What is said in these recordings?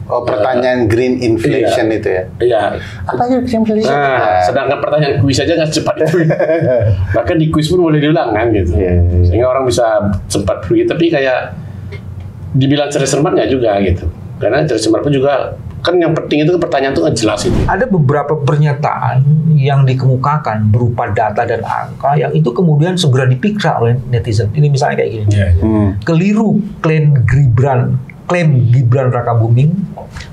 Oh, pertanyaan green inflation itu ya? Iya. Apa itu green inflation? Nah, sedangkan pertanyaan kuis aja nggak secepat itu. Bahkan di kuis pun boleh diulang kan gitu. Sehingga orang bisa sempat pergi. Tapi kayak dibilang cerdas cermat nggak juga gitu. Karena cerdas cermat pun juga kan yang penting itu pertanyaan itu kan jelas itu. Ada beberapa pernyataan yang dikemukakan berupa data dan angka yang itu kemudian segera dipiksa oleh netizen. Ini misalnya kayak gini. Keliru klaim Gibran Rakabuming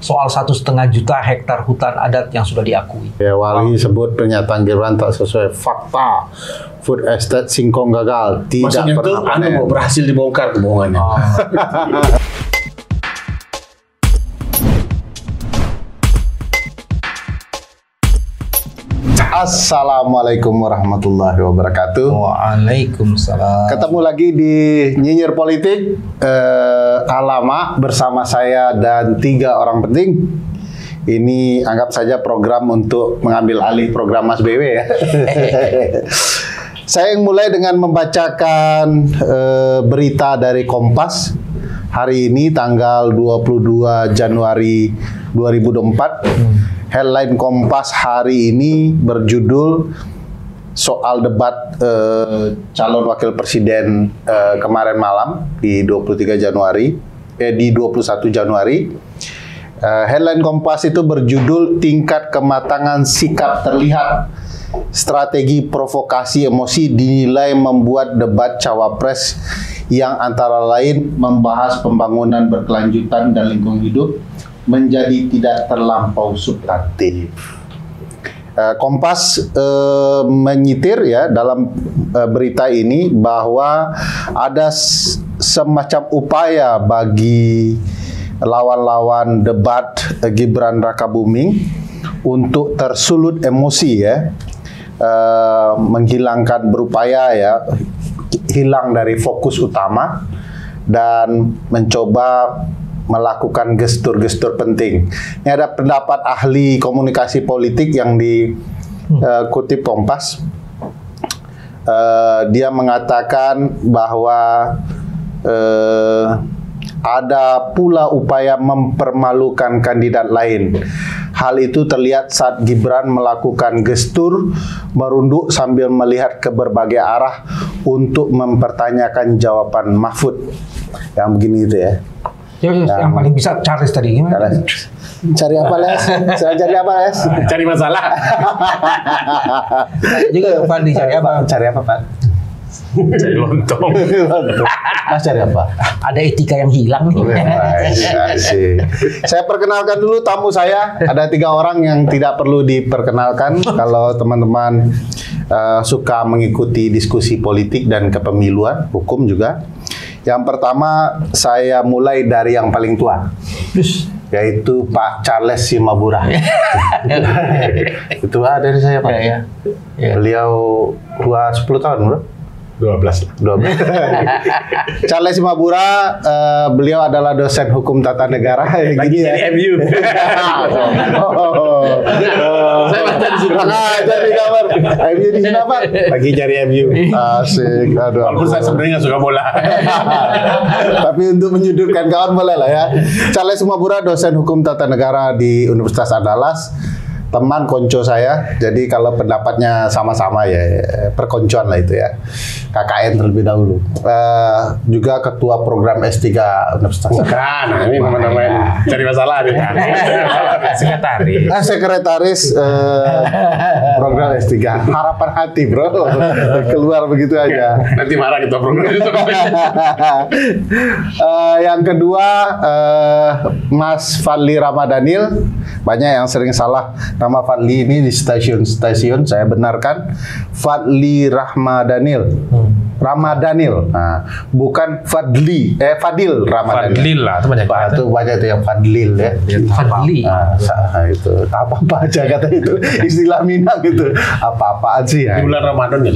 soal 1,5 juta hektar hutan adat yang sudah diakui. Ya, Wali sebut pernyataan Gibran tak sesuai fakta. Food estate Singkong gagal, tidak maksudnya pernah itu panen. mau berhasil dibongkar kebohongannya. Assalamualaikum warahmatullahi wabarakatuh. Waalaikumsalam. Ketemu lagi di Nyinyir Politik Alama bersama saya dan 3 orang penting. Ini anggap saja program untuk mengambil alih program Mas BW ya. Saya yang mulai dengan membacakan berita dari Kompas hari ini tanggal 22 Januari 2024. Headline Kompas hari ini berjudul soal debat calon wakil presiden kemarin malam di 21 Januari. Headline Kompas itu berjudul tingkat kematangan sikap terlihat. Strategi provokasi emosi dinilai membuat debat cawapres yang antara lain membahas pembangunan berkelanjutan dan lingkungan hidup menjadi tidak terlampau substantif. Kompas menyitir ya dalam berita ini bahwa ada semacam upaya bagi lawan-lawan debat Gibran Rakabuming untuk tersulut emosi ya, menghilangkan berupaya ya hilang dari fokus utama dan mencoba melakukan gestur-gestur penting. Ini ada pendapat ahli komunikasi politik yang dikutip Kompas. Dia mengatakan bahwa ada pula upaya mempermalukan kandidat lain. Hal itu terlihat saat Gibran melakukan gestur merunduk sambil melihat ke berbagai arah untuk mempertanyakan jawaban Mahfud. Yang begini itu ya. Yang paling bisa Charles tadi gimana? Cari apa, Les? Saya cari apa, Les? Cari masalah. Juga Fandi cari apa? Cari apa, Pak? Cari lontong. Mas cari apa? Ada etika yang hilang nih. Asik. Saya perkenalkan dulu tamu saya. Ada 3 orang yang tidak perlu diperkenalkan kalau teman-teman suka mengikuti diskusi politik dan kepemiluan, hukum juga. Yang pertama, saya mulai dari yang paling tua, yaitu Pak Charles Simabura. Itu dari saya, Pak. Ya. Beliau tua 10 tahun, bro. 12. Charles Simabura, beliau adalah dosen hukum tata negara. Lagi ya. dari MU. Saya baca di sini. Jadi kabar. MU di sini apa? Lagi cari MU. Asik. Aduh. Walaupun saya sebenarnya nggak suka bola. Tapi untuk menyudutkan kawan boleh lah ya. Charles Simabura, dosen hukum tata negara di Universitas Andalas. Teman konco saya, jadi kalau pendapatnya sama-sama ya, perkoncoan lah itu ya. KKN terlebih dahulu. Juga ketua program S3 Universitas. Bukan, ini namanya cari masalah nih. Sekretaris. Sekretaris program S3. Harapan hati, bro. Keluar begitu aja. Nanti marah kita program itu. Yang kedua, Mas Fadli Ramadhanil. Banyak yang sering salah nama Fadli ini di stasiun-stasiun. Saya benarkan Fadli Ramadhanil. Ramadhanil. Nah, bukan Fadli, Fadil Ramadhanil. Fadlil lah, itu banyak. Itu banyak itu yang Fadlil ya. Fadli. Itu apa-apa aja kata itu. Istilah Minang gitu. Apa-apaan sih ya. Di bulan Ramadan ya.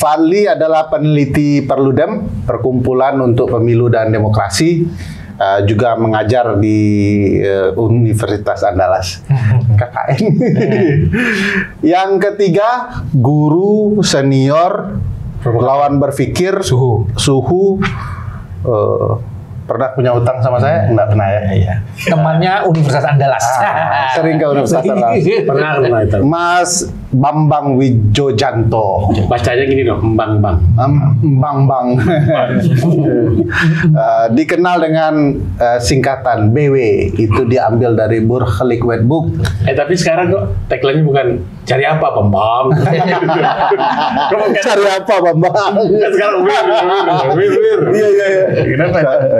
Fadli adalah peneliti Perludem, Perkumpulan untuk Pemilu dan Demokrasi. Juga mengajar di Universitas Andalas, KKN. Yang ketiga, guru senior lawan berpikir Suhu pernah punya utang sama saya? Enggak pernah ya. Iya. Temannya Universitas Andalas. Sering ke Universitas Andalas. Pernah itu. Mas Bambang Wijojanto. Bacanya gini dong, Bang. Bambang. Dikenal dengan singkatan BW. Itu diambil dari Burgerlijk Wetboek. Tapi sekarang kok tagline-nya bukan cari apa Bambang. Cari apa Bambang? Kan sekarang wir. Iya. Kenapa?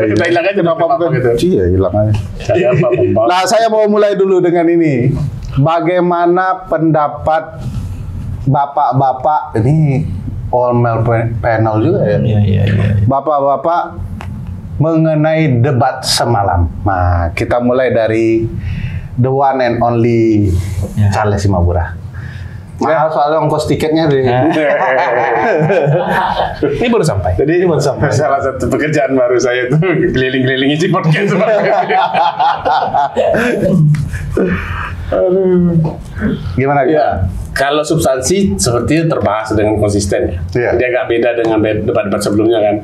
Kita hilang aja Bambang gitu. Iya, hilang aja. Cari apa Bambang? Nah, saya mau mulai dulu dengan ini. Bagaimana pendapat bapak-bapak ini all male panel juga ya? Iya. Bapak-bapak mengenai debat semalam. Nah, kita mulai dari the one and only Charles Simabura. Mahal soalnya ongkos tiketnya deh. Ini baru sampai. Jadi ini baru sampai. Salah satu pekerjaan baru saya itu keliling-keliling isi podcast. Gimana? Ya, kalau substansi sepertinya terbahas dengan konsisten ya. Iya. Dia agak beda dengan debat-debat sebelumnya kan.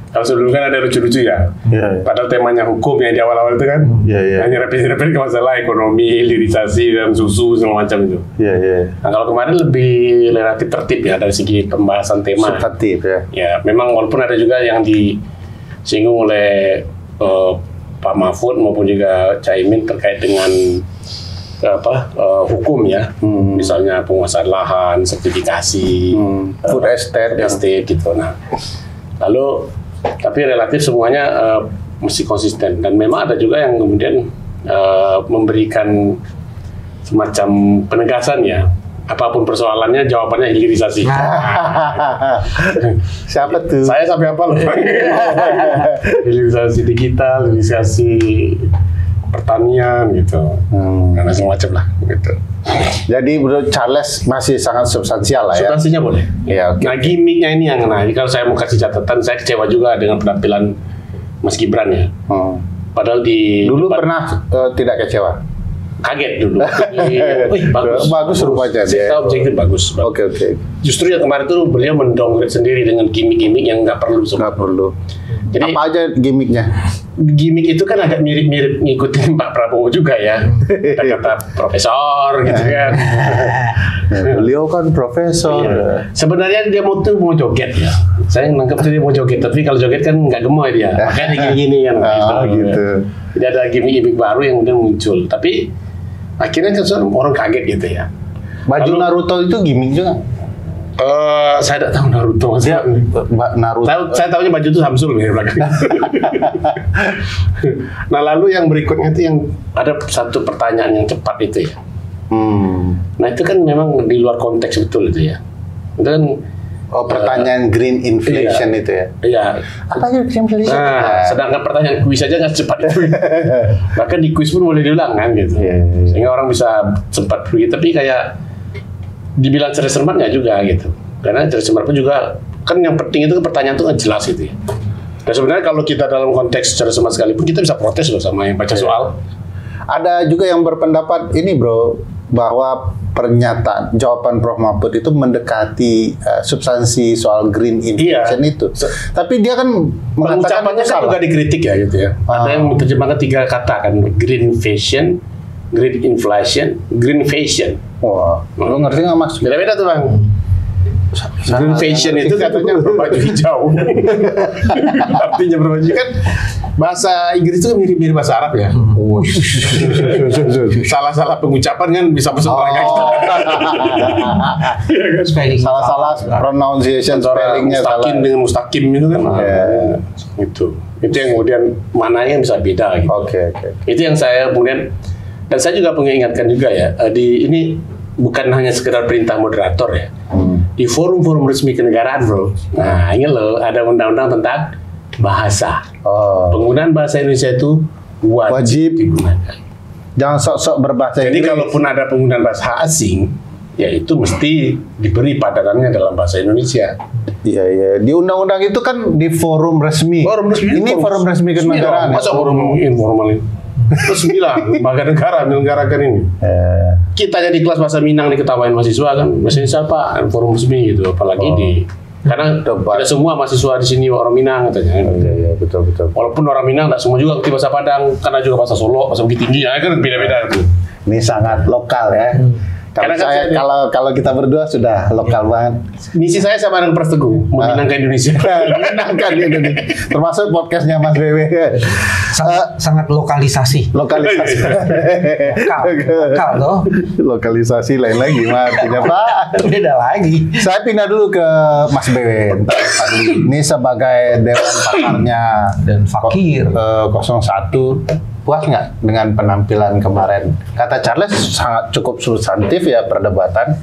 Kalau sebelumnya kan ada lucu-lucu ya. Iya. Padahal temanya hukum yang di awal-awal itu kan. Iya. Hanya repet-repet ke masalah ekonomi, hilirisasi dan susu segala macam itu. Iya. Nah, kalau kemarin lebih relatif tertib ya dari segi pembahasan tema. Substantif ya. Ya, memang walaupun ada juga yang disinggung oleh Pak Mahfud maupun juga Caimin terkait dengan hukum ya, misalnya penguasaan lahan, sertifikasi, Food estate gitu. Nah, lalu tapi relatif semuanya mesti konsisten dan memang ada juga yang kemudian memberikan semacam penegasan ya. Apapun persoalannya, jawabannya hilirisasi. Siapa tuh? Saya sampai apa loh? Hilirisasi digital, hilirisasi pertanian gitu, karena semacam lah gitu. Jadi menurut Charles masih sangat substansial lah ya. Substansinya boleh. Ya, oke. Nah gimmicknya ini yang kalau saya mau kasih catatan, saya kecewa juga dengan penampilan Mas Gibran ya. Padahal dulu pernah tidak kecewa. Kaget dulu. bagus rupanya dia. Saya objektif bagus. Oke. Justru yang kemarin itu beliau mendowngrade sendiri dengan gimmick-gimmick yang nggak perlu. Nggak perlu. Jadi, apa aja gimmicknya? Gimmick itu kan agak mirip-mirip ngikutin Pak Prabowo juga ya. Kata profesor gitu kan. Beliau kan profesor. Iya. Sebenarnya dia mau joget ya. Saya nangkep dia mau joget, tapi kalau joget kan nggak gemoy dia. Makanya gini-gini kan. Gitu. Jadi ada gimmick-gimmick baru yang kemudian muncul. Tapi akhirnya kan orang kaget gitu ya. Baju Naruto itu gimmick juga? Saya tidak tahu Naruto. Naruto. Saya tahunya baju itu Samsul ya belakang. Nah lalu yang berikutnya itu yang ada satu pertanyaan yang cepat itu ya. Nah itu kan memang di luar konteks betul itu ya. Itu kan pertanyaan green inflation itu ya. Iya. Apa itu green inflation? Nah, sedangkan pertanyaan kuis aja nggak secepat itu. Bahkan di kuis pun boleh diulang kan gitu. Sehingga orang bisa sempat pergi. Tapi kayak dibilang cerdas cermat nggak juga gitu. Karena cerdas cermat pun juga kan yang penting itu pertanyaan itu kan jelas gitu ya. Dan sebenarnya kalau kita dalam konteks cerdas cermat sekalipun kita bisa protes loh sama yang baca soal. Ada juga yang berpendapat ini bro, bahwa pernyataan jawaban Prof Mahfud itu mendekati substansi soal green inflation itu. Tapi dia kan mengatakan pengucapannya kan juga dikritik ya gitu ya. Ada yang menerjemahkan 3 kata kan, green fashion, green inflation, green fashion. Wah, lu ngerti nggak mas? Beda-beda tuh bang. Green fashion itu katanya berbaju hijau. Artinya berbaju kan bahasa Inggris itu mirip-mirip bahasa Arab ya. Salah-salah pengucapan kan bisa masuk neraka kita. Salah-salah pronunciation spellingnya salah. Mustaqim dengan mustaqim itu kan. Itu yang kemudian mananya bisa beda gitu. Oke. Itu yang saya kemudian. Dan saya juga mengingatkan juga ya, ini bukan hanya sekedar perintah moderator ya. Di forum-forum resmi kenegaraan bro. Nah ini loh, ada undang-undang tentang bahasa. Penggunaan bahasa Indonesia itu wajib digunakan. Jangan sok-sok berbahasa Jadi Inggris. kalaupun ada penggunaan bahasa asing, ya itu mesti diberi padanannya dalam bahasa Indonesia. Iya. Di undang-undang itu kan di forum resmi. Ini forum resmi kenegaraan. Masa forum informal ini? Terus bilang lembaga negara menyelenggarakan ini. Kita jadi kelas bahasa Minang diketawain mahasiswa kan, bahasa Indonesia apa forum resmi gitu, apalagi di Karena tidak semua mahasiswa di sini orang Minang katanya. Iya, betul. Walaupun orang Minang tidak semua juga ngerti bahasa Padang, karena juga bahasa Solo, bahasa Bukit Tinggi, ya kan beda-beda tuh. Ini sangat lokal ya. Kalau saya kalau kita berdua sudah lokal banget. Misi saya sama dengan Pras Teguh, meminangkan Indonesia. Meminangkan Indonesia. Termasuk podcastnya Mas BW. Sangat lokalisasi. Lokalisasi. Lokal toh. Lokalisasi lain lagi artinya Pak. Beda lagi. Saya pindah dulu ke Mas BW. Ini sebagai dewan pakarnya Dan Fakir 01. Puas nggak dengan penampilan kemarin? Kata Charles sangat cukup substantif ya perdebatan,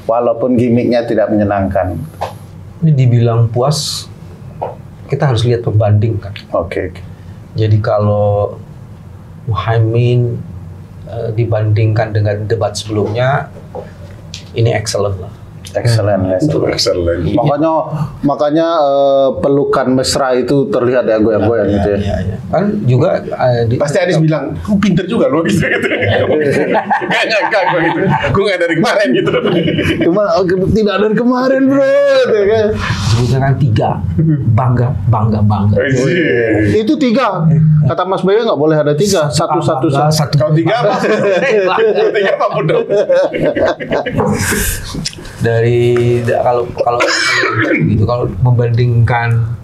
walaupun gimmicknya tidak menyenangkan. Ini dibilang puas, kita harus lihat pembanding kan. Oke. Jadi kalau Muhaimin dibandingkan dengan debat sebelumnya, ini excellent lah. Excellent ya. Excellent. Makanya pelukan mesra itu terlihat ya goyang-goyang gitu ya. Iya. Kan juga Pasti Anies bilang, "Kamu pinter juga loh," gitu. Enggak gue gitu. Gue nggak dari kemarin gitu. Cuma tidak dari kemarin bro. sebutnya kan 3, bangga. Itu 3. Kata Mas Bayu nggak boleh ada 3. Satu. Kalau 3 apa? Kalau 3 apa bodoh? Kalau gitu, kalau membandingkan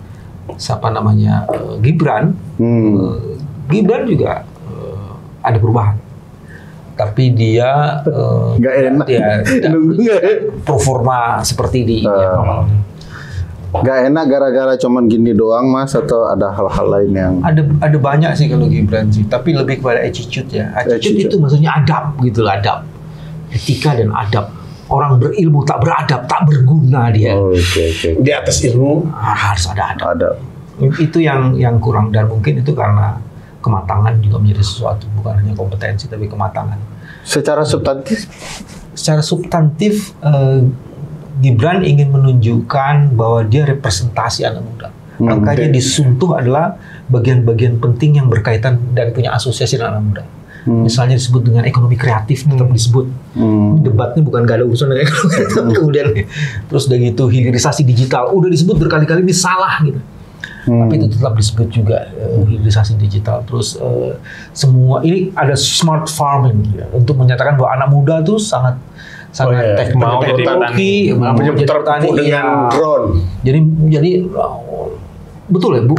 Gibran, Gibran juga ada perubahan, tapi dia nggak enak. Ya, performa seperti di nggak enak gara-gara cuman gini doang Mas, atau ada hal-hal lain yang ada banyak sih kalau Gibran sih, tapi lebih kepada attitude ya. Attitude itu maksudnya adab gitu, adab, etika dan adab. Orang berilmu tak beradab, tak berguna dia. Oke. Di atas ilmu harus ada adab. Ada. Itu yang kurang, dan mungkin itu karena kematangan juga menjadi sesuatu, bukan hanya kompetensi tapi kematangan. Secara substantif Gibran ingin menunjukkan bahwa dia representasi anak muda. Makanya disuntuh adalah bagian-bagian penting yang berkaitan dan punya asosiasi dengan anak muda. Misalnya disebut dengan ekonomi kreatif, tetap disebut. Debatnya bukan gak ada urusan dengan ekonomi kreatif. Kemudian terus udah gitu hilirisasi digital, udah disebut berkali-kali ini salah gitu. Tapi itu tetap disebut juga hilirisasi digital. Terus semua ini ada smart farming untuk menyatakan bahwa anak muda tuh sangat teknologi, terpupuk dengan drone. Jadi betul ya Bu,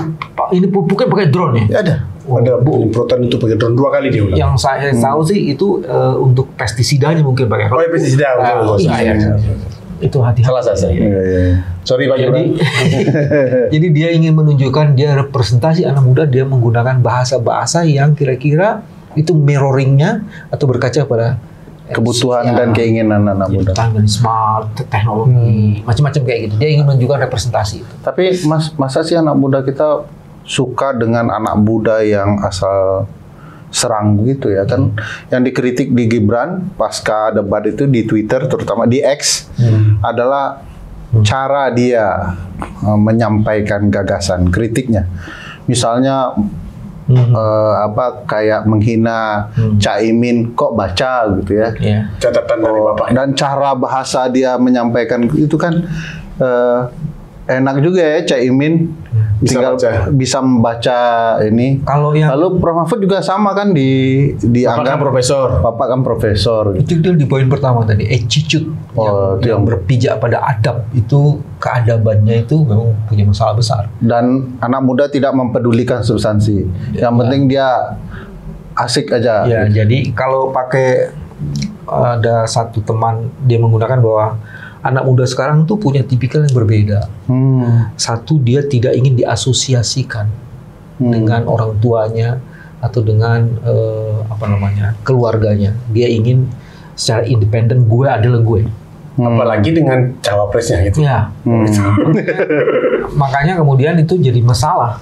ini pupuknya pakai drone ya? Ada penyemprotan itu pakai drone 2 kali dia ulang. Yang saya tahu sih itu untuk pestisidanya mungkin pakai. Oh ya, pestisida. Iya. Itu hati. Salah saya. Sorry Pak Gibran. Jadi dia ingin menunjukkan dia representasi anak muda, dia menggunakan bahasa-bahasa yang kira-kira itu mirroringnya atau berkaca pada kebutuhan dan keinginan anak muda. Tentang smart, teknologi, macam-macam kayak gitu. Dia ingin menunjukkan representasi itu. Tapi masa sih anak muda kita suka dengan anak muda yang asal serang begitu ya kan? Yang dikritik di Gibran pasca debat itu di Twitter, terutama di X, adalah cara dia menyampaikan gagasan kritiknya. Misalnya kayak menghina Caimin, kok baca gitu ya. Catatan dari Bapak. Dan cara bahasa dia menyampaikan itu kan enak juga ya Caimin. Bisa membaca ini. Lalu Prof Mahfud juga sama kan dianggap Bapak kan profesor. Itu di poin pertama tadi, attitude yang berpijak pada adab, itu keadabannya itu memang punya masalah besar. Dan anak muda tidak mempedulikan substansi. Yang penting dia asik aja. Ya, jadi kalau pakai ada satu teman dia menggunakan bahwa anak muda sekarang tuh punya tipikal yang berbeda. Satu, dia tidak ingin diasosiasikan dengan orang tuanya atau dengan keluarganya. Dia ingin secara independen, gue adalah gue. Apalagi dengan cawapresnya gitu. Ya. Makanya kemudian itu jadi masalah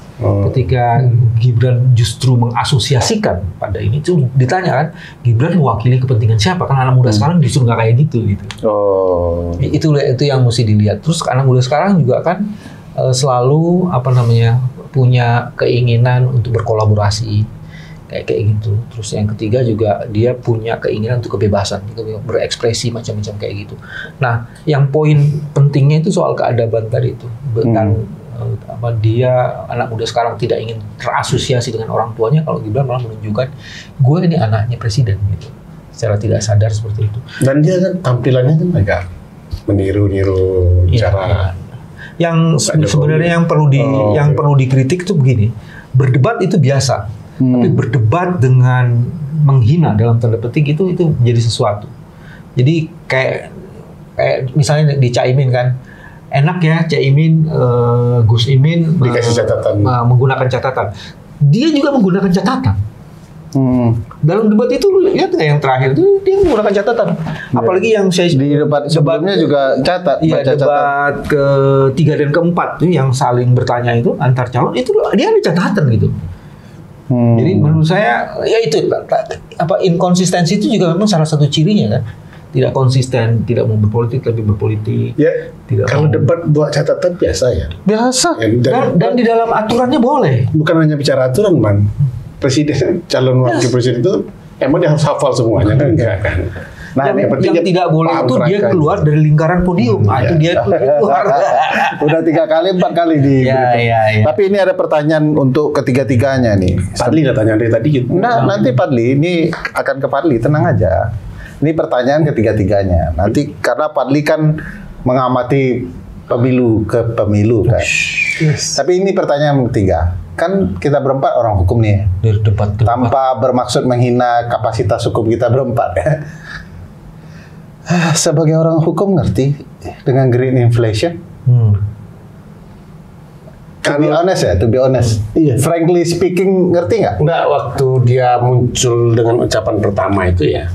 ketika Gibran justru mengasosiasikan pada ini. Itu ditanya kan, Gibran mewakili kepentingan siapa? Kan anak muda sekarang justru nggak kayak gitu. Itu yang mesti dilihat. Terus anak muda sekarang juga kan selalu punya keinginan untuk berkolaborasi. kayak gitu. Terus yang ketiga juga dia punya keinginan untuk kebebasan, berekspresi macam-macam kayak gitu. Nah, yang poin pentingnya itu soal keadaban tadi itu, dan dia anak muda sekarang tidak ingin terasosiasi dengan orang tuanya. Kalau Gibran malah menunjukkan gue ini anaknya presiden gitu, secara tidak sadar seperti itu. Dan dia kan tampilannya kan agak meniru-niru cara. Yang sebenarnya yang perlu dikritik itu begini, berdebat itu biasa. Tapi berdebat dengan menghina dalam tanda petik itu menjadi sesuatu. Jadi kayak misalnya di Caimin kan, enak ya Caimin, Gus Imin dikasih catatan, menggunakan catatan. Dia juga menggunakan catatan. Dalam debat itu lihat nggak yang terakhir itu dia menggunakan catatan. Apalagi yang saya di debat sebelumnya juga catat. Iya, debat ketiga dan keempat tuh yang saling bertanya itu antar calon itu dia ada catatan gitu. Jadi menurut saya ya itu inkonsistensi itu juga memang salah satu cirinya kan. Tidak konsisten, tidak mau berpolitik tapi berpolitik. Ya, kalau debat buat catatan biasa ya. Biasa. Dan di dalam aturannya boleh. Bukan hanya bicara aturan, Bang. Presiden, calon wakil presiden itu emang dia harus hafal semuanya kan? Enggak kan? Nah, yang tidak boleh itu dia keluar dari lingkaran podium. Itu dia keluar. Udah 3 kali 4 kali di. Ya. Tapi ini ada pertanyaan untuk ketiga-tiganya nih. Padli tanya dari tadi gitu. Nah, nanti Padli ini akan ke Padli, tenang aja. Ini pertanyaan ketiga-tiganya. Nanti karena Padli kan mengamati pemilu ke pemilu kan. Yes. Tapi ini pertanyaan ketiga. Kan kita berempat orang hukum nih. Debat. Tanpa bermaksud menghina kapasitas hukum kita berempat. Sebagai orang hukum ngerti dengan green inflation? To be honest. Iya. Frankly speaking, ngerti nggak? Enggak, waktu dia muncul dengan ucapan pertama itu ya.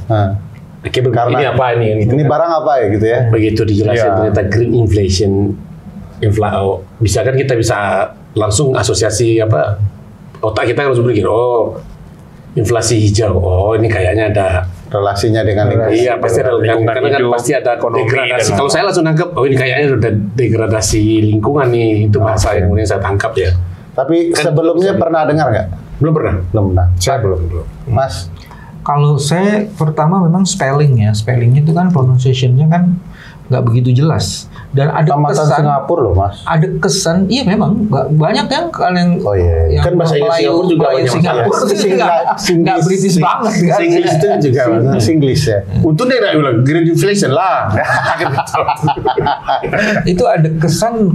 Karena ini apa ini? Gitu ini kan? barang apa ya gitu ya? Begitu dijelasin ternyata green inflation, bisa kan kita bisa langsung asosiasi otak kita langsung berpikir inflasi hijau. Oh, ini kayaknya ada relasinya dengan lingkungan. Iya, pasti ada karena kan pasti ada degradasi. Kalau saya langsung nangkep, ini kayaknya ada degradasi lingkungan nih. Itu bahasa yang kemudian saya tangkap ya. Tapi kan sebelumnya pernah dengar nggak? Belum pernah. Saya belum. Mas, kalau saya pertama memang spellingnya itu kan pronunciation-nya kan nggak begitu jelas. Dan ada kesan Singapura loh, Mas. Ada kesan, iya memang banyak yang yang kan bahasa Singapura juga banyak Singapura nggak British banget kan. Singlish itu juga Singlish ya. Untung dia nggak bilang green inflation lah. Itu ada kesan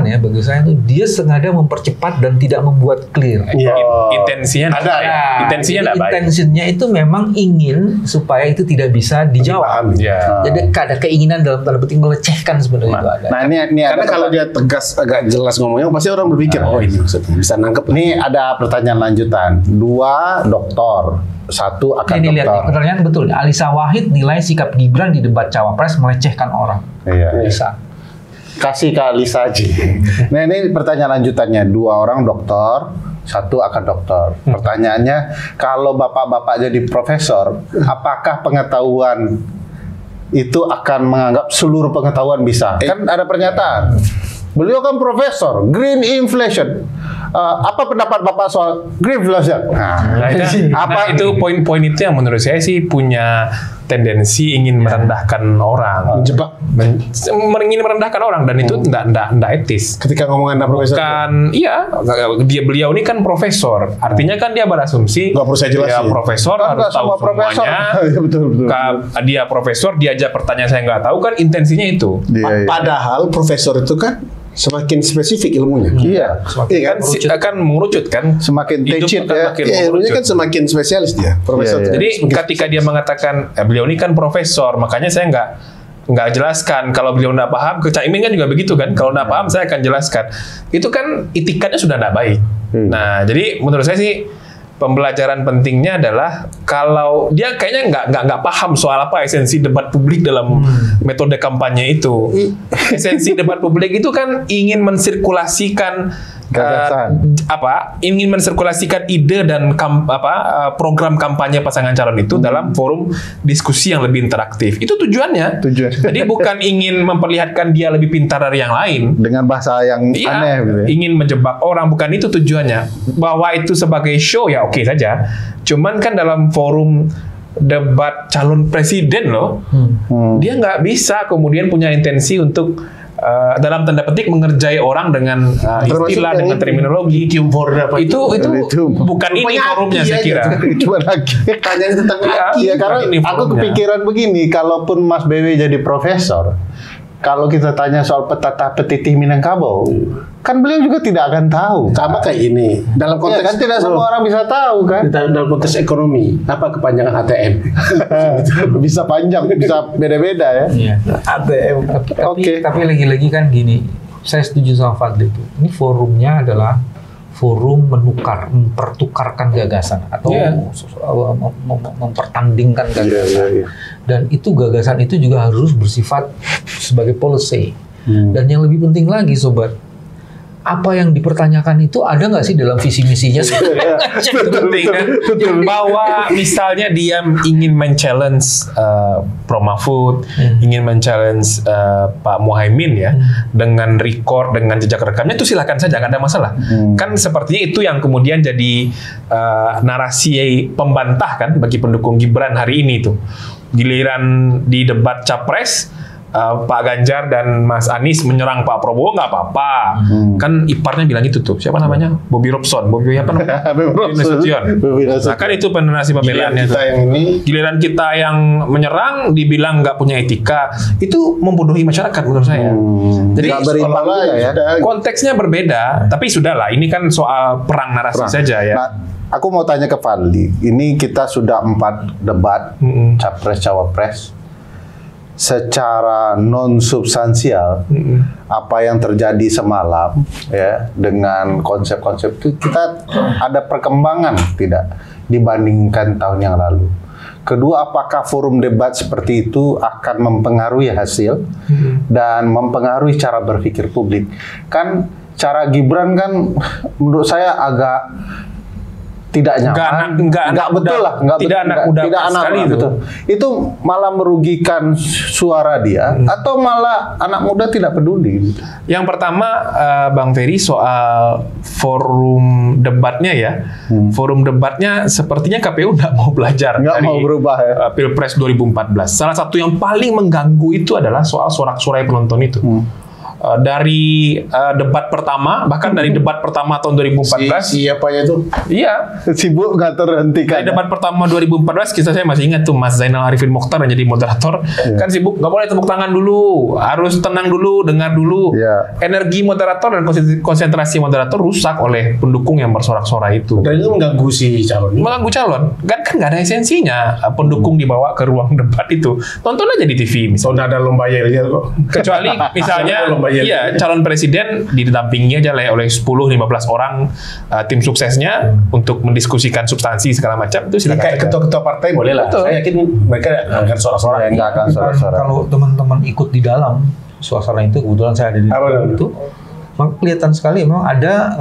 ya bagi saya itu dia sengaja mempercepat dan tidak membuat clear. Intensinya ada ya. Intensinya nggak baik. Intensinya itu memang ingin supaya itu tidak bisa dijawab. Jadi ada keinginan dalam tanda petik melecehkan sebenarnya. Nah ini karena kalau dia tegas agak jelas ngomongnya pasti orang berpikir ini maksudnya bisa nangkep. Ini ada pertanyaan lanjutan. 2 doktor, 1 akan ini dokter. Lihat, pertanyaan betul. Alisa Wahid nilai sikap Gibran di debat cawapres melecehkan orang. Iya. Bisa. Kasih ke Alisa aja. Nah ini pertanyaan lanjutannya. 2 orang dokter, 1 akan dokter. Pertanyaannya, kalau bapak-bapak jadi profesor, apakah pengetahuan itu akan menganggap seluruh pengetahuan bisa? Kan ada pernyataan. Beliau kan profesor, green inflation. Apa pendapat Bapak soal green inflation? Itu poin-poin itu yang menurut saya sih punya tendensi ingin merendahkan orang, ingin merendahkan orang, dan itu enggak etis. Ketika ngomong Anda profesor, kan beliau ini kan profesor, artinya kan dia berasumsi nggak perlu saya jelasin. Dia profesor kan harus tahu semuanya. betul. Dia profesor, diajak pertanyaan saya nggak tahu, kan intensinya itu. Padahal profesor itu kan semakin spesifik ilmunya. Iya. Kan mengerucut kan. Semakin teachit ya. Ilmunya kan semakin spesialis dia. Profesor. Jadi ketika dia mengatakan beliau ini kan profesor, makanya saya nggak jelaskan. Kalau beliau nggak paham, ke Caimin kan juga begitu kan. Kalau nggak paham saya akan jelaskan. Itu kan itikadnya sudah nggak baik. Nah, jadi menurut saya sih pembelajaran pentingnya adalah kalau dia kayaknya nggak paham soal apa esensi debat publik dalam metode kampanye itu. Esensi debat publik itu kan ingin mensirkulasikan ingin mensirkulasikan ide dan program kampanye pasangan calon itu dalam forum diskusi yang lebih interaktif. Itu tujuannya. Jadi bukan ingin memperlihatkan dia lebih pintar dari yang lain dengan bahasa yang aneh gitu ya. Ingin menjebak orang, bukan itu tujuannya. Bahwa itu sebagai show ya oke saja. Cuman kan dalam forum debat calon presiden loh, dia nggak bisa kemudian punya intensi untuk dalam tanda petik mengerjai orang dengan istilah, dengan terminologi. Itu bukan ini forumnya saya kira. Cuma lagi tanya tentang ya, karena aku kepikiran begini, kalaupun Mas BW jadi profesor, kalau kita tanya soal petata petitih Minangkabau, kan beliau juga tidak akan tahu. Sama kayak ini. Dalam konteks kan tidak semua orang bisa tahu kan. Dalam konteks ekonomi, apa kepanjangan ATM? Bisa panjang, bisa beda-beda ya. Iya. ATM. Tapi lagi-lagi kan gini, saya setuju sama Fadli itu. Ini forumnya adalah forum mempertukarkan gagasan atau mempertandingkan gagasan. Dan itu gagasan itu juga harus bersifat sebagai policy. Dan yang lebih penting lagi, sobat, apa yang dipertanyakan itu ada nggak sih dalam visi misinya? Bahwa misalnya dia ingin men-challenge Prof. Mahfud, ingin men-challenge Pak Muhaimin ya, dengan record, dengan jejak rekamnya, itu silakan saja, nggak ada masalah. Kan sepertinya itu yang kemudian jadi narasi pembantah kan bagi pendukung Gibran hari ini tuh. Giliran di debat Capres, Pak Ganjar dan Mas Anies menyerang Pak Prabowo, nggak apa-apa. Kan iparnya bilang gitu tuh. Siapa namanya? Bobby Robson. Bobby apa namanya? Bobby Nasution. Nah, kan itu narasi pembelaannya. Giliran kita yang menyerang dibilang nggak punya etika, itu membodohi masyarakat menurut saya. Jadi konteksnya berbeda, tapi sudahlah. Ini kan soal perang narasi saja ya. Nah, aku mau tanya ke Fadli. Ini kita sudah 4 debat Capres Cawapres. Secara non substansial, apa yang terjadi semalam ya dengan konsep-konsep itu, kita ada perkembangan tidak dibandingkan tahun yang lalu. Kedua, apakah forum debat seperti itu akan mempengaruhi hasil dan mempengaruhi cara berpikir publik? Kan cara Gibran kan menurut saya agak tidak nyaman, nggak betul lah, tidak anak muda sekali betul. Itu malah merugikan suara dia, atau malah anak muda tidak peduli. Yang pertama, Bang Ferry, soal forum debatnya ya, forum debatnya sepertinya KPU nggak mau belajar, nggak mau berubah ya. Pilpres 2014. Salah satu yang paling mengganggu itu adalah soal sorak-sorai penonton itu. Dari debat pertama, bahkan dari debat pertama tahun 2014. Siapanya itu? Iya. Sibuk nggak terhentikan. Dari debat pertama 2014, saya masih ingat tuh Mas Zainal Arifin Mokhtar yang jadi moderator. Kan sibuk, nggak boleh tepuk tangan dulu, harus tenang dulu, dengar dulu. Energi moderator dan konsentrasi moderator rusak oleh pendukung yang bersorak-sorai itu. Dan itu mengganggu si calon. Mengganggu calon. Kan nggak ada esensinya pendukung dibawa ke ruang debat itu. Tonton aja di TV. Soalnya ada lomba yel-yel kok. Kecuali misalnya iya, calon presiden didampingi aja oleh 10-15 orang tim suksesnya untuk mendiskusikan substansi segala macam, itu silakan. Kayak ketua-ketua partai boleh lah. Saya yakin mereka akan sorak-sorak. Nggak akan sorak-sorak. Kalau teman-teman ikut di dalam suasana itu, kebetulan saya ada di dalam itu, kelihatan sekali memang ada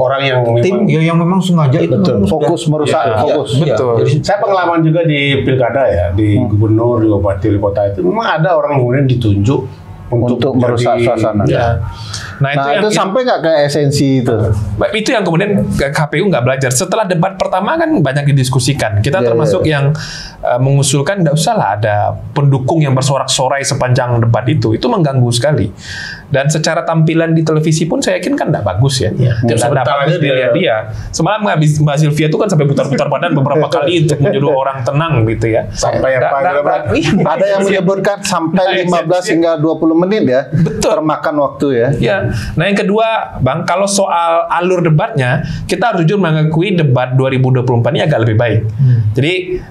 orang yang tim yang memang sengaja itu fokus merusak. Betul. Jadi, saya pengalaman juga di pilkada ya, di gubernur, di bupati, wali kota itu memang ada orang kemudian ditunjuk untuk merusak suasana. Ya. Nah itu sampai nggak ke esensi itu? Itu yang kemudian KPU nggak belajar. Setelah debat pertama kan banyak didiskusikan. Kita termasuk yang mengusulkan nggak usah lah ada pendukung yang bersorak-sorai sepanjang debat itu. Itu mengganggu sekali. Dan secara tampilan di televisi pun saya yakin kan nggak bagus ya. Tidak seberapa bagus dilihat dia. Semalam Mbak Sylvia itu kan sampai putar-putar badan beberapa kali untuk menyuruh orang tenang gitu ya. Sampai ada yang menyebutkan sampai 15 hingga 20 menit ya. Betul. Termakan waktu ya. Ya. Nah yang kedua, Bang, kalau soal alur debatnya, kita harus jujur mengakui debat 2024 ini agak lebih baik. Jadi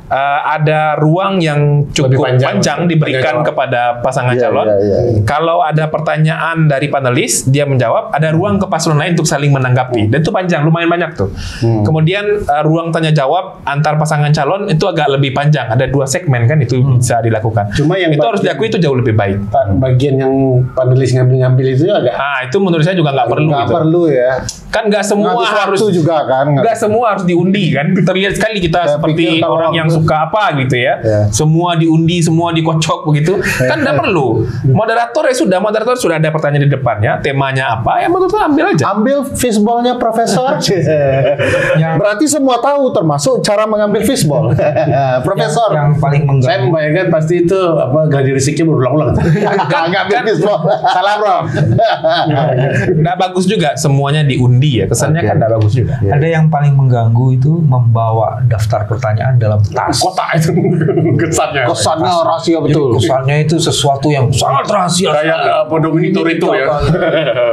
ada ruang yang cukup panjang diberikan kepada pasangan calon. Kalau ada pertanyaan dari panelis, dia menjawab, ada ruang ke paslon lain untuk saling menanggapi. Dan itu panjang, lumayan banyak tuh. Kemudian ruang tanya jawab antar pasangan calon itu agak lebih panjang. Ada 2 segmen kan, itu bisa dilakukan. Cuma yang itu harus diakui itu jauh lebih baik. Bagian yang panelis ngambil-ngambil itu agak Nah, itu menurut saya juga nggak perlu. Nggak gitu. perlu ya. Kan nggak semua Ngatur harus waktu juga kan. nggak semua harus diundi kan. Terlihat sekali kita Saya seperti pikir kalau orang yang waktu- suka apa gitu ya. Semua diundi, semua dikocok begitu. Kan nggak perlu. Moderator sudah ada pertanyaan di depannya, temanya apa ya moderator ambil aja. Ambil fishball-nya profesor. Berarti semua tahu termasuk cara mengambil fishball. Profesor. Yang paling mengganggu. Saya membayangkan pasti itu apa gladi risiknya berulang-ulang. Nggak ambil fishball. Salah bro. Nggak bagus juga semuanya diundi ya. Kesannya kan nggak bagus juga. Ada yang paling mengganggu itu membawa daftar pertanyaan dalam tas. Kotak itu kesannya. Kesannya rahasia betul. Kesannya itu sesuatu yang sangat rahasia. Kayak apa Dominitor itu ya.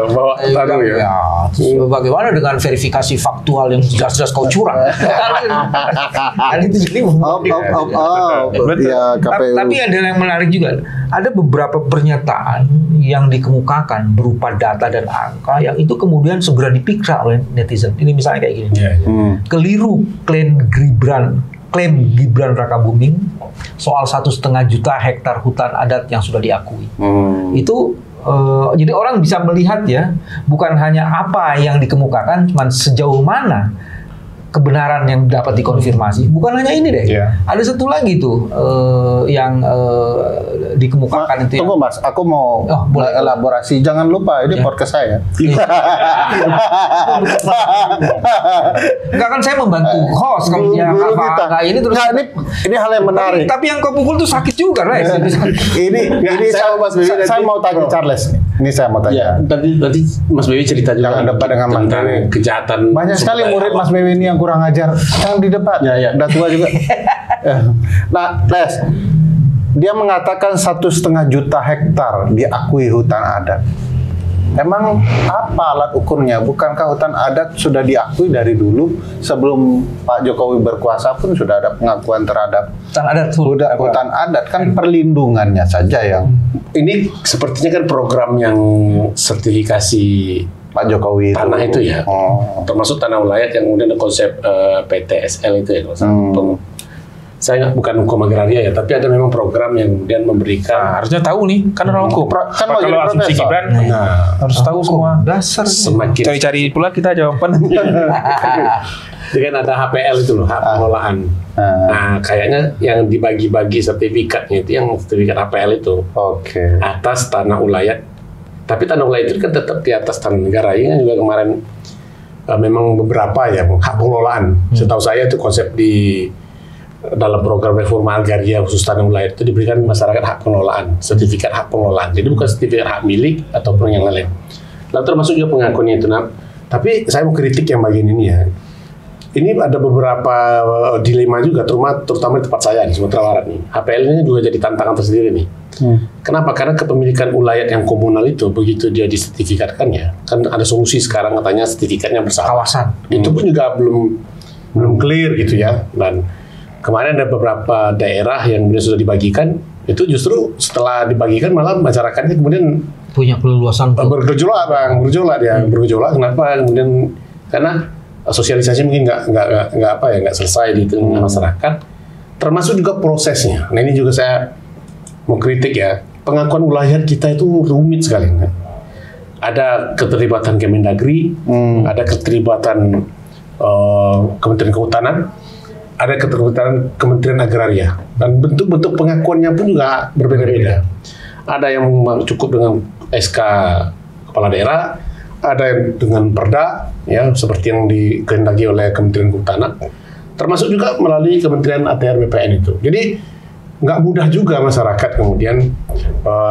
Bawa taruh ya. Ya, terus bagaimana dengan verifikasi faktual yang jelas-jelas kau curang? Kan itu jadi Ya KPU. Tapi ada yang menarik juga. Ada beberapa pernyataan yang dikemukakan berupa data dan angka yang itu kemudian segera dipiksa oleh netizen. Ini misalnya kayak gini. Keliru klaim Gibran Rakabuming soal 1,5 juta hektar hutan adat yang sudah diakui. Itu jadi orang bisa melihat ya, bukan hanya apa yang dikemukakan, cuman sejauh mana kebenaran yang dapat dikonfirmasi. Bukan hanya ini deh. Ada satu lagi tuh yang dikemukakan itu. Tunggu Mas, aku mau boleh. elaborasi. Jangan lupa ini podcast saya. Enggak kan saya membantu host kalau dia Guru kita. apa ini terus. Nggak, ini hal yang menarik. Tapi yang kau pukul tuh sakit juga, Res. ini saya mau tanya Charles. Ini saya mau tanya. Tadi Mas Bewi cerita juga Jangan debat dengan Mas tentang Bewi. kejahatan. Banyak sekali murid Mas Bewi ini yang kurang ajar. Yang di depan. Udah tua juga. Nah, Les, dia mengatakan 1,5 juta hektar diakui hutan adat. Emang apa alat ukurnya? Bukankah hutan adat sudah diakui dari dulu sebelum Pak Jokowi berkuasa pun sudah ada pengakuan terhadap hutan adat kan perlindungannya saja yang Ini sepertinya kan program yang sertifikasi Pak Jokowi tanah itu ya, termasuk tanah wilayah yang kemudian ada konsep PTSL itu ya. Saya bukan hukum agraria ya, tapi ada memang program yang kemudian memberikan. Harusnya tahu nih, kan orang hukum. Kan mau jadi Kalau asumsi profesor. Gibran, harus tahu semua. Dasar Semakin Cari-cari pula kita jawaban. dengan ada HPL itu loh, hak pengelolaan. Nah, kayaknya yang dibagi-bagi sertifikatnya itu yang sertifikat HPL itu. Oke. Atas tanah ulayat. Tapi tanah ulayat itu kan tetap di atas tanah negara. Ini kan juga kemarin memang beberapa ya hak pengelolaan. Setahu saya itu konsep di dalam program reforma agraria khusus tanah ulayat itu diberikan masyarakat hak pengelolaan, sertifikat hak pengelolaan. Jadi bukan sertifikat hak milik ataupun yang lain. Lalu termasuk juga pengakuannya itu. Nah, tapi saya mau kritik yang bagian ini ya. Ini ada beberapa dilema juga, terutama di tempat saya di Sumatera Barat nih. HPL-nya juga jadi tantangan tersendiri nih. Kenapa? Karena kepemilikan ulayat yang komunal itu begitu dia disertifikatkan ya, kan ada solusi sekarang katanya sertifikatnya bersama. kawasan. Itu pun juga belum clear gitu ya. Dan kemarin ada beberapa daerah yang kemudian sudah dibagikan, itu justru setelah dibagikan malah masyarakatnya kemudian Punya keleluasan bergejolak. Kenapa? Kemudian karena sosialisasi mungkin nggak selesai di tengah masyarakat, termasuk juga prosesnya. Nah ini juga saya mau kritik ya, pengakuan wilayah kita itu rumit sekali. Ada keterlibatan Kemendagri, ada keterlibatan Kementerian Kehutanan, ada keterlibatan Kementerian Agraria, dan bentuk-bentuk pengakuannya pun juga berbeda-beda. Ada yang cukup dengan SK Kepala Daerah, ada yang dengan perda, ya seperti yang dikehendaki oleh Kementerian Kehutanan, termasuk juga melalui Kementerian ATR BPN itu. Jadi nggak mudah juga masyarakat kemudian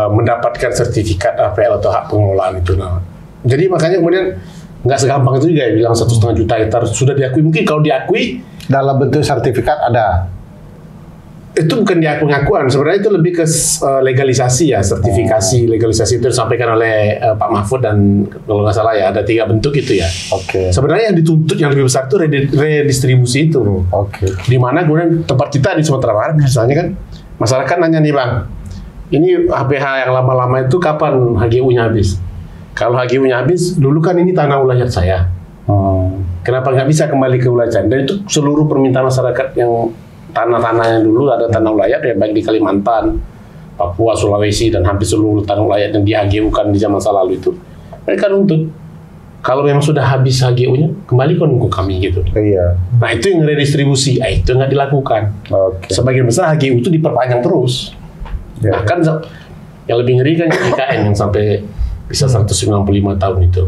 mendapatkan sertifikat APL atau hak pengelolaan itu. Nah, jadi makanya kemudian nggak segampang itu juga ya bilang 1,5 juta hektar sudah diakui. Mungkin kalau diakui dalam bentuk sertifikat ada. Itu bukan pengakuan, sebenarnya itu lebih ke legalisasi ya, sertifikasi legalisasi itu disampaikan oleh Pak Mahfud dan kalau nggak salah ya ada 3 bentuk itu ya. Oke. Sebenarnya yang dituntut yang lebih besar itu redistribusi itu. Oke. Di mana kemudian tempat kita di Sumatera Barat misalnya kan masyarakat nanya nih Bang, ini HPH yang lama-lama itu kapan HGU-nya habis? Kalau HGU-nya habis, dulu kan ini tanah ulayat saya. Kenapa nggak bisa kembali ke wilayah saya? Dan itu seluruh permintaan masyarakat yang tanah-tanah yang dulu ada tanah ulayat ya baik di Kalimantan, Papua, Sulawesi dan hampir seluruh tanah ulayat yang di HGU-kan di zaman masa lalu itu Mereka nuntut kalau memang sudah habis HGU-nya, kembalikan ke kami gitu. Iya. Nah itu yang redistribusi, itu nggak dilakukan. Oke. Sebagian besar HGU itu diperpanjang terus. Ya. Bahkan yang lebih ngeri kan IKN yang sampai bisa 195 tahun itu.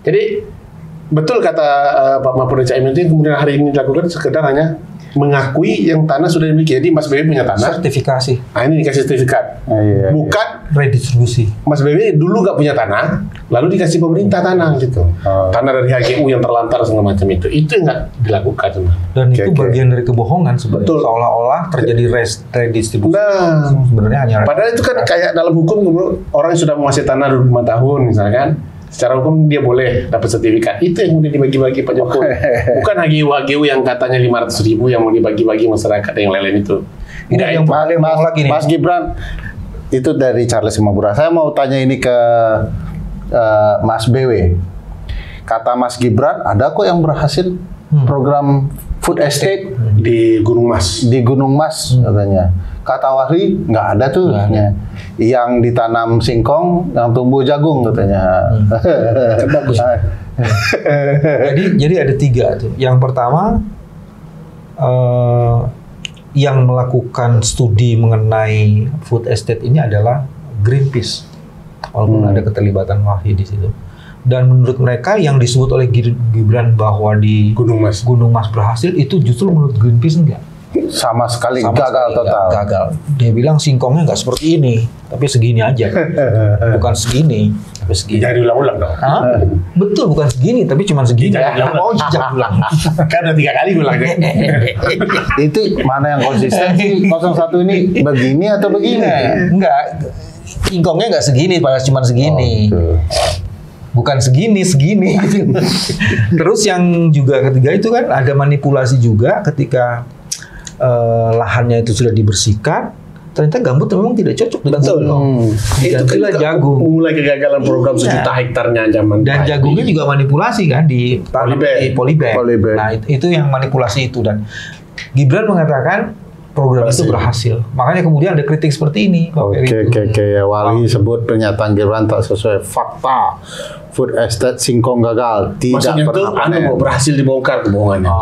Jadi betul kata Pak Mapolda Caimin itu yang kemudian hari ini dilakukan sekedar hanya mengakui yang tanah sudah dimiliki. Jadi Mas BB punya tanah. Sertifikasi. Nah ini dikasih sertifikat. Iya. Bukan Redistribusi. Mas BB dulu nggak punya tanah, lalu dikasih pemerintah tanah gitu. Tanah dari HGU yang terlantar segala macam itu yang nggak dilakukan. Dan itu bagian dari kebohongan sebenarnya. Betul. Seolah-olah terjadi redistribusi. Nah, Sebenarnya hanya padahal itu kan kayak dalam hukum orang yang sudah menguasai tanah 25 tahun misalkan, secara hukum dia boleh dapat sertifikat. Itu yang kemudian dibagi-bagi Pak Jokowi. Bukan HGU yang katanya 500.000 yang mau dibagi-bagi masyarakat yang lain-lain itu. Ini yang paling mau lagi nih. Mas Gibran, itu dari Charles Simabura. Saya mau tanya ini ke Mas BW. Kata Mas Gibran, ada kok yang berhasil program food estate di Gunung Mas. Di Gunung Mas katanya. Kata Wahri nggak ada tuh. Yang ditanam singkong, yang tumbuh jagung katanya. Bagus. Jadi ada 3 tuh. Yang pertama yang melakukan studi mengenai food estate ini adalah Greenpeace. Walaupun ada keterlibatan Wahri di situ. Dan menurut mereka yang disebut oleh Gibran bahwa di Gunung Mas berhasil itu justru menurut Greenpeace enggak. Sama sekali gagal total. Gagal. Dia bilang singkongnya nggak seperti ini, tapi segini aja. Bukan segini, tapi segini. Jangan diulang-ulang dong. Hah? Betul, bukan segini, tapi cuma segini. Oh, jangan ulang. Kan udah 3 kali gue ulang. Itu mana yang konsisten sih? 01 ini begini atau begini? Enggak. Singkongnya nggak segini, padahal cuma segini. Bukan segini. Terus yang juga ketiga itu kan ada manipulasi juga ketika lahannya itu sudah dibersihkan, ternyata gambut memang tidak cocok dengan singkong. Itu kan jagung. Mulai kegagalan program 1 juta hektarnya zaman. Dan jagungnya juga manipulasi kan di polybag. Nah itu yang manipulasi itu, dan Gibran mengatakan program itu berhasil. Makanya kemudian ada kritik seperti ini. Oke. Wali sebut pernyataan Gibran tak sesuai fakta. Food estate singkong gagal. Tidak maksudnya pernah panen. Berhasil dibongkar kebohongannya.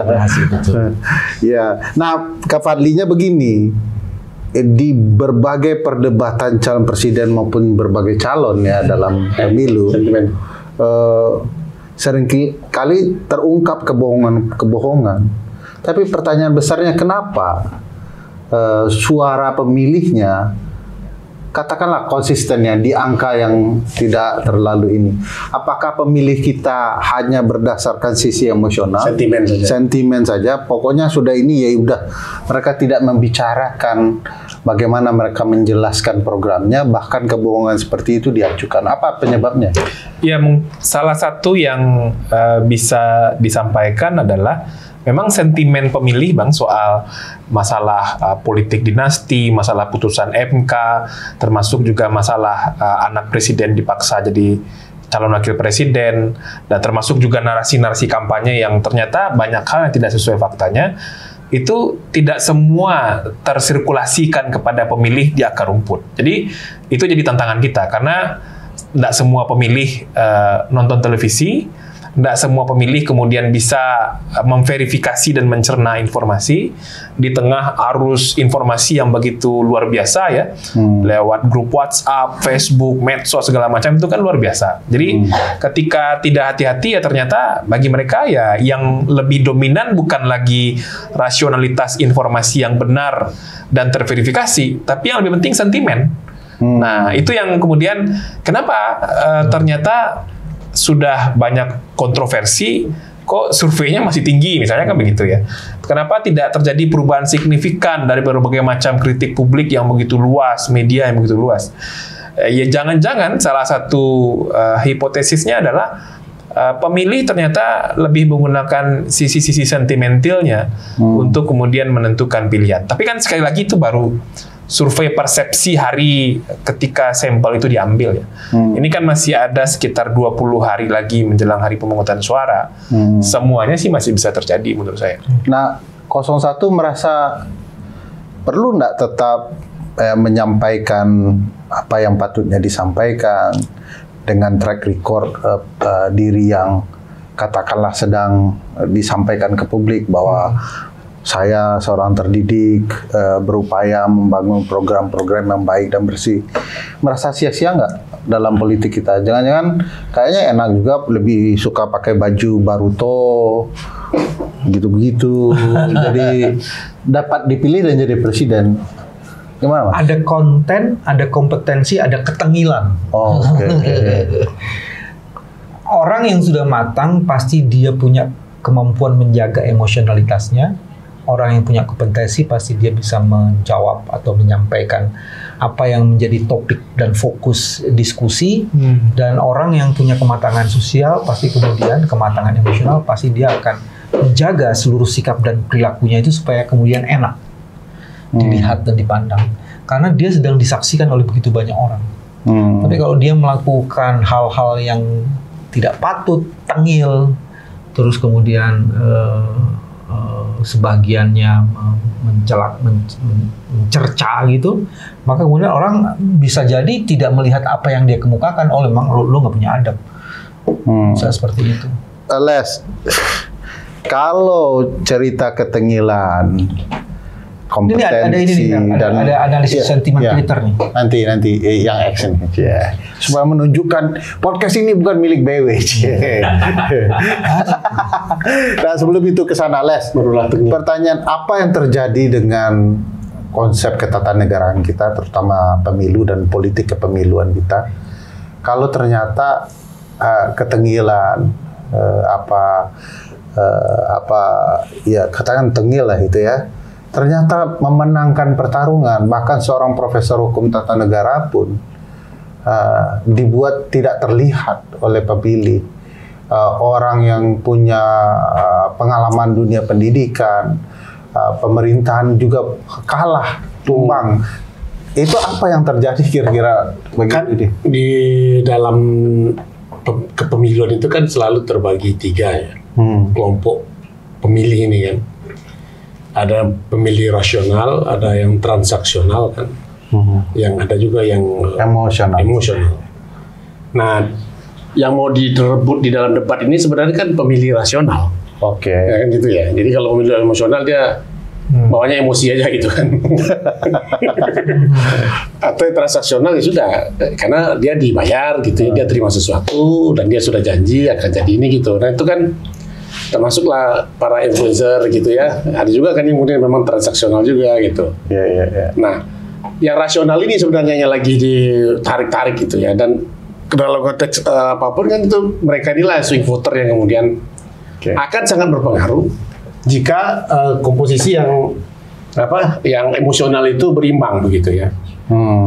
Berhasil betul. Ya. Nah, Kak Fadlinya begini. Di berbagai perdebatan calon presiden maupun berbagai calon ya dalam pemilu, seringkali terungkap kebohongan. Tapi pertanyaan besarnya kenapa suara pemilihnya katakanlah konsistennya di angka yang tidak terlalu ini. Apakah pemilih kita hanya berdasarkan sisi emosional, sentimen saja? Pokoknya sudah ini ya udah, mereka tidak membicarakan bagaimana mereka menjelaskan programnya, bahkan kebohongan seperti itu diajukan. Apa penyebabnya? Ya, salah satu yang bisa disampaikan adalah memang sentimen pemilih Bang soal masalah politik dinasti, masalah putusan MK, termasuk juga masalah anak presiden dipaksa jadi calon wakil presiden, dan termasuk juga narasi-narasi kampanye yang ternyata banyak hal yang tidak sesuai faktanya, itu tidak semua tersirkulasikan kepada pemilih di akar rumput. Jadi itu jadi tantangan kita, karena tidak semua pemilih nonton televisi, tidak semua pemilih kemudian bisa memverifikasi dan mencerna informasi di tengah arus informasi yang begitu luar biasa ya, lewat grup WhatsApp, Facebook, medsos segala macam itu kan luar biasa. Jadi ketika tidak hati-hati ya ternyata bagi mereka ya yang lebih dominan bukan lagi rasionalitas informasi yang benar dan terverifikasi, tapi yang lebih penting sentimen. Nah itu yang kemudian kenapa ternyata sudah banyak kontroversi, kok surveinya masih tinggi, misalnya kan begitu ya. Kenapa tidak terjadi perubahan signifikan dari berbagai macam kritik publik yang begitu luas, media yang begitu luas? Ya jangan-jangan salah satu hipotesisnya adalah pemilih ternyata lebih menggunakan sisi-sisi sentimentalnya untuk kemudian menentukan pilihan. Tapi kan sekali lagi itu baru survei persepsi hari ketika sampel itu diambil ya. Ini kan masih ada sekitar 20 hari lagi menjelang hari pemungutan suara. Semuanya sih masih bisa terjadi menurut saya. Nah, 01 merasa perlu nggak tetap menyampaikan apa yang patutnya disampaikan, dengan track record diri yang katakanlah sedang disampaikan ke publik bahwa saya seorang terdidik, berupaya membangun program-program yang baik dan bersih. Merasa sia-sia nggak dalam politik kita? Jangan-jangan kayaknya enak juga, lebih suka pakai baju Baruto, gitu-begitu. Jadi dapat dipilih dan jadi presiden. Gimana, Mas? Ada konten, ada kompetensi, ada ketengilan. Oh, oke. Orang yang sudah matang pasti dia punya kemampuan menjaga emosionalitasnya. Orang yang punya kompetensi pasti dia bisa menjawab atau menyampaikan apa yang menjadi topik dan fokus diskusi. Dan orang yang punya kematangan sosial pasti kemudian kematangan emosional pasti dia akan menjaga seluruh sikap dan perilakunya itu supaya kemudian enak dilihat dan dipandang. Karena dia sedang disaksikan oleh begitu banyak orang. Tapi kalau dia melakukan hal-hal yang tidak patut, tengil, terus kemudian sebagiannya mencerca gitu, maka kemudian orang bisa jadi tidak melihat apa yang dia kemukakan. Oh, memang lo nggak punya adab. Bisa seperti itu. Les, kalau cerita ketengilan, kompetensi ada analisis sentimen Twitter nih. Nanti yang action supaya menunjukkan podcast ini bukan milik BW. Nah, sebelum itu ke sana, Les, pertanyaan apa yang terjadi dengan konsep ketatanegaraan kita, terutama pemilu dan politik kepemiluan kita, kalau ternyata ketengilan katakan tengil lah itu ya, ternyata memenangkan pertarungan, bahkan seorang profesor hukum tata negara pun dibuat tidak terlihat oleh pemilih. Orang yang punya pengalaman dunia pendidikan, pemerintahan juga kalah, tumbang. Itu apa yang terjadi kira-kira kan di dalam kepemiluan itu kan selalu terbagi 3 ya, kelompok pemilih ini kan. Ada pemilih rasional, ada yang transaksional kan, yang ada juga yang emosional. Nah, yang mau direbut di dalam debat ini sebenarnya kan pemilih rasional. Oke. Ya kan gitu ya. Jadi kalau pemilih emosional dia bawanya emosi aja gitu kan. Atau yang transaksional ya sudah, karena dia dibayar gitu ya, dia terima sesuatu dan dia sudah janji akan jadi ini gitu. Nah itu kan termasuklah para influencer gitu ya. Ada juga kan yang kemudian memang transaksional juga gitu. Iya. Nah, yang rasional ini sebenarnya yang lagi ditarik-tarik gitu ya. Dan dalam konteks apapun kan itu mereka inilah swing voter yang kemudian akan sangat berpengaruh jika komposisi yang emosional itu berimbang begitu ya.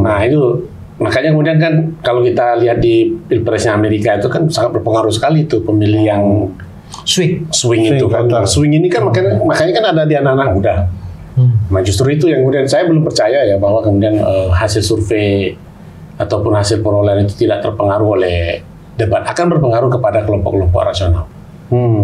Nah itu makanya kemudian kan kalau kita lihat di Pilpresnya Amerika itu kan sangat berpengaruh sekali tuh pemilih yang swing itu kan. Swing ini kan makanya kan ada di anak-anak muda. Nah justru itu yang kemudian saya belum percaya ya bahwa kemudian hasil survei ataupun hasil perolehan itu tidak terpengaruh oleh debat, akan berpengaruh kepada kelompok-kelompok rasional.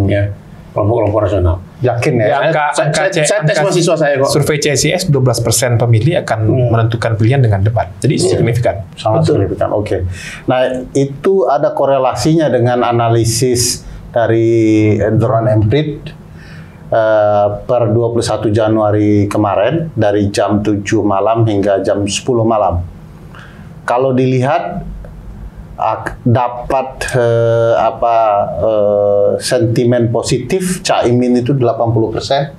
Ya, kelompok-kelompok rasional. Yakin ya? Saya tes mahasiswa saya kok. Survei CSIS 12% pemilih akan menentukan pilihan dengan debat. Jadi signifikan. Sangat signifikan. Oke. Nah, itu ada korelasinya dengan analisis dari Endron Emprit per 21 Januari kemarin dari jam 7 malam hingga jam 10 malam. Kalau dilihat dapat sentimen positif Caimin itu 80%,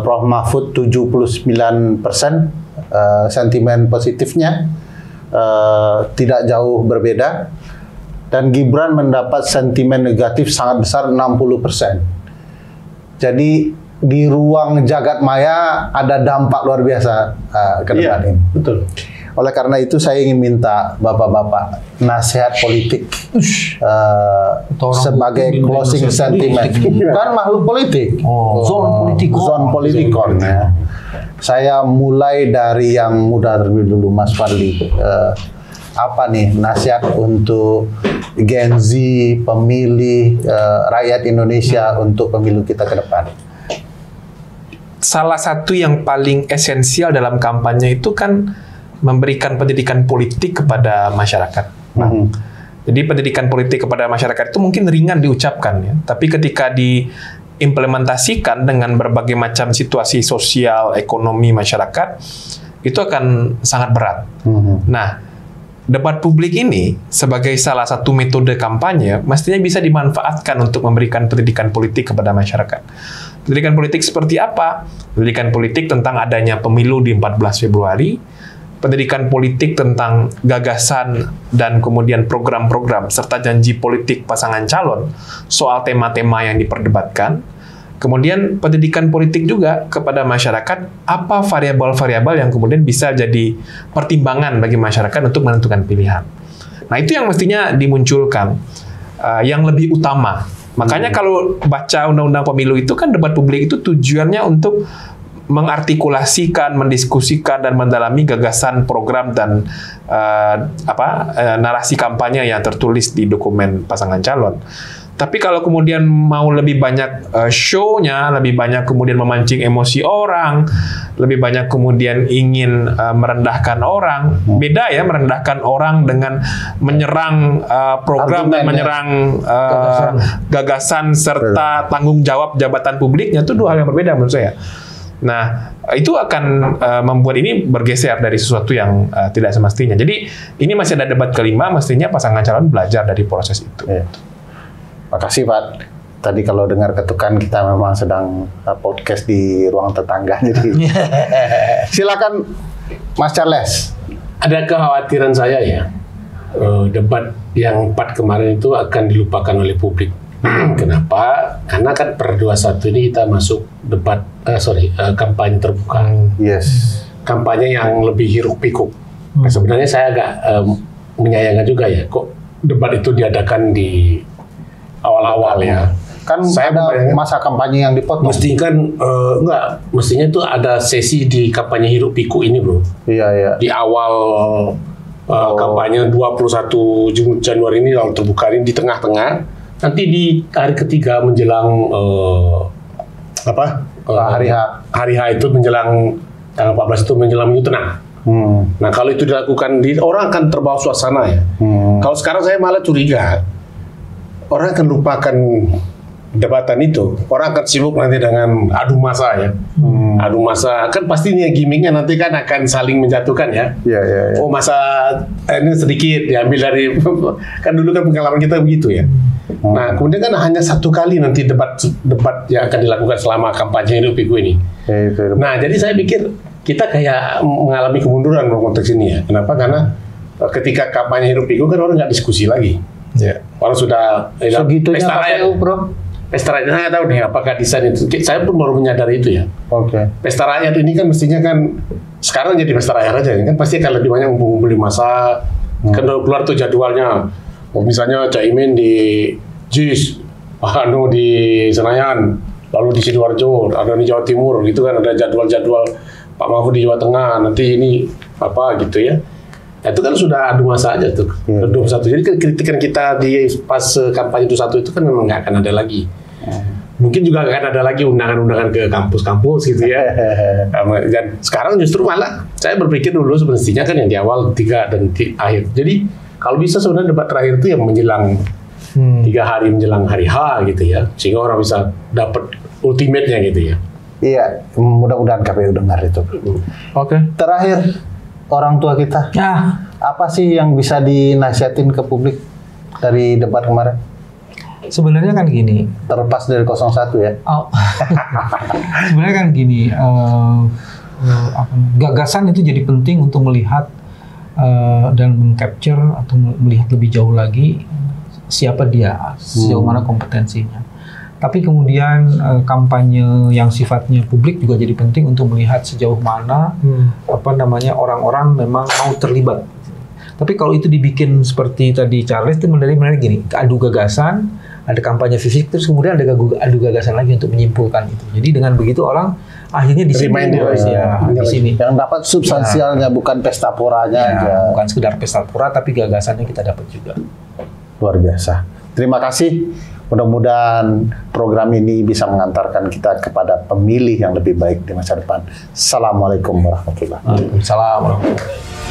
Prof Mahfud 79%, sentimen positifnya tidak jauh berbeda, dan Gibran mendapat sentimen negatif sangat besar 60%. Jadi di ruang jagat maya ada dampak luar biasa ke depan ini. Betul. Oleh karena itu saya ingin minta bapak-bapak nasihat politik sebagai closing sentiment. Kan makhluk politik. Zon politikon. Ya. Saya mulai dari yang muda terlebih dulu, Mas Fadli. Apa nih nasihat untuk Gen Z, pemilih, rakyat Indonesia untuk pemilu kita ke depan? Salah satu yang paling esensial dalam kampanye itu kan memberikan pendidikan politik kepada masyarakat. Jadi pendidikan politik kepada masyarakat itu mungkin ringan diucapkan ya, tapi ketika diimplementasikan dengan berbagai macam situasi sosial, ekonomi masyarakat, itu akan sangat berat. Nah, debat publik ini sebagai salah satu metode kampanye mestinya bisa dimanfaatkan untuk memberikan pendidikan politik kepada masyarakat. Pendidikan politik seperti apa? Pendidikan politik tentang adanya pemilu di 14 Februari, pendidikan politik tentang gagasan dan kemudian program-program serta janji politik pasangan calon soal tema-tema yang diperdebatkan. Kemudian pendidikan politik juga kepada masyarakat, apa variabel-variabel yang kemudian bisa jadi pertimbangan bagi masyarakat untuk menentukan pilihan. Nah, itu yang mestinya dimunculkan, yang lebih utama. Makanya kalau baca Undang-Undang Pemilu itu kan debat publik itu tujuannya untuk mengartikulasikan, mendiskusikan, dan mendalami gagasan, program, dan narasi kampanye yang tertulis di dokumen pasangan calon. Tapi kalau kemudian mau lebih banyak show-nya, lebih banyak kemudian memancing emosi orang, lebih banyak kemudian ingin merendahkan orang, beda ya merendahkan orang dengan menyerang program dan menyerang gagasan serta tanggung jawab jabatan publiknya, itu dua hal yang berbeda menurut saya. Nah, itu akan membuat ini bergeser dari sesuatu yang tidak semestinya. Jadi, ini masih ada debat kelima, mestinya pasangan calon belajar dari proses itu. Ya. Makasih, Pak. Tadi kalau dengar ketukan, kita memang sedang podcast di ruang tetangga. Jadi, silakan, Mas Charles. Ada kekhawatiran saya ya, debat yang 4 kemarin itu akan dilupakan oleh publik. Kenapa? Karena kan per 21 ini kita masuk debat, kampanye terbuka. Yes. Kampanye yang lebih hiruk-pikuk. Nah, sebenarnya saya agak menyayangkan juga ya, kok debat itu diadakan di awal-awal ya. Kan saya ada masa kampanye yang dipotong. Mestinya kan mestinya itu ada sesi di kampanye hiruk-pikuk ini, bro. Iya. Di awal kampanye 21 Januari ini, lalu terbuka ini di tengah-tengah. Nanti di hari ketiga menjelang hari H itu menjelang tanggal 14 itu menjelang Minggu Tenang. Nah, kalau itu dilakukan, orang akan terbawa suasana ya. Kalau sekarang saya malah curiga orang akan lupakan debatan itu. Orang akan sibuk nanti dengan adu massa ya. Adu massa kan pastinya gimmicknya nanti kan akan saling menjatuhkan ya. Iya. Oh, masa ini sedikit diambil dari kan dulu kan pengalaman kita begitu ya. Nah, kemudian kan hanya satu kali nanti debat yang akan dilakukan selama kampanye hiruk-pikuk ini. Nah, jadi saya pikir kita kayak mengalami kemunduran dalam konteks ini ya. Kenapa? Karena ketika kampanye hiruk-pikuk kan orang nggak diskusi lagi. Yeah. Orang sudah segitunya pesta rakyat, bro. Pesta rakyat, saya tahu nih apakah desain itu. Saya pun baru menyadari itu ya. Oke. Pesta rakyat ini kan mestinya kan sekarang jadi pesta rakyat aja kan pasti akan lebih banyak mengumpuli massa. Kan keluar tuh jadwalnya. Misalnya Caimin di JIS, Pak Anu di Senayan, lalu di Sidoarjo, ada di Jawa Timur, gitu kan ada jadwal-jadwal Pak Mahfud di Jawa Tengah, nanti ini apa gitu ya. Nah, itu kan sudah adu massa aja tuh, 21. Jadi kritikan kita di pas kampanye 21 itu kan memang nggak akan ada lagi. Mungkin juga akan ada lagi undangan-undangan ke kampus-kampus gitu ya. Dan sekarang justru malah saya berpikir dulu semestinya kan yang di awal 3 dan di akhir. Jadi kalau bisa sebenarnya debat terakhir itu yang menjelang 3 hari menjelang hari H gitu ya, sehingga orang bisa dapat ultimate-nya gitu ya. Iya, mudah-mudahan KPU dengar itu. Oke. Terakhir, orang tua kita, apa sih yang bisa dinasihatin ke publik dari debat kemarin? Sebenarnya kan gini. Terlepas dari 01 ya. Sebenarnya kan gini, gagasan itu jadi penting untuk melihat dan mengcapture atau melihat lebih jauh lagi siapa dia, sejauh mana kompetensinya. Tapi kemudian kampanye yang sifatnya publik juga jadi penting untuk melihat sejauh mana orang-orang memang mau terlibat. Tapi kalau itu dibikin seperti tadi Charles itu menarik gini, adu gagasan, ada kampanye fisik, terus kemudian ada adu gagasan lagi untuk menyimpulkan itu. Jadi dengan begitu orang akhirnya di sini di sini. Yang dapat substansialnya bukan pesta poranya aja. Bukan sekedar pesta pora, tapi gagasannya kita dapat juga. Luar biasa. Terima kasih. Mudah-mudahan program ini bisa mengantarkan kita kepada pemilih yang lebih baik di masa depan. Assalamualaikum warahmatullahi wabarakatuh. Waalaikumsalam warahmatullahi wabarakatuh.